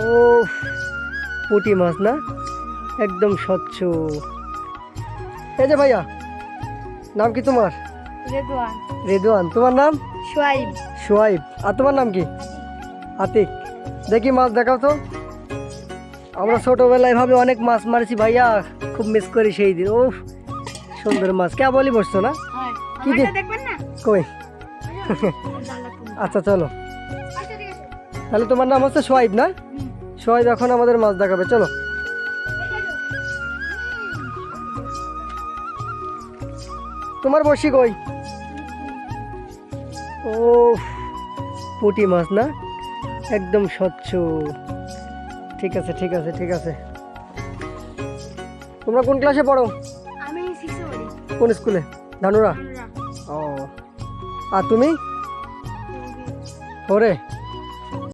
ও, পুঁটি মাছ না, একদম স্বচ্ছ। এই যে ভাইয়া, নাম কি তোমার? রেদওয়ান। রেদওয়ান। তোমার নাম? সোয়াইব। সোয়াইব। আর তোমার নাম কি? আতিক। দেখি মাছ দেখাও তো। আমরা ছোটবেলায় ভাবে অনেক মাছ মারছি ভাইয়া, খুব মিস করি সেই দিন। ও, সুন্দর মাছ। কে বলি বসছো না? কি দিয়ে? দেখবেন না? কই? আচ্ছা চলো, তাহলে তোমার নাম হচ্ছে সোয়াইব না? সোয়াইব এখন আমাদের মাছ দেখাবে, চলো। তোমার বসি কই? ও, পুঁটি মাছ না, একদম স্বচ্ছ। ঠিক আছে ঠিক আছে ঠিক আছে। তোমরা কোন ক্লাসে পড়ো? আমি 6 এ পড়ি। কোন স্কুলে? ধানুরা। ও, আর তুমি? 4-এ?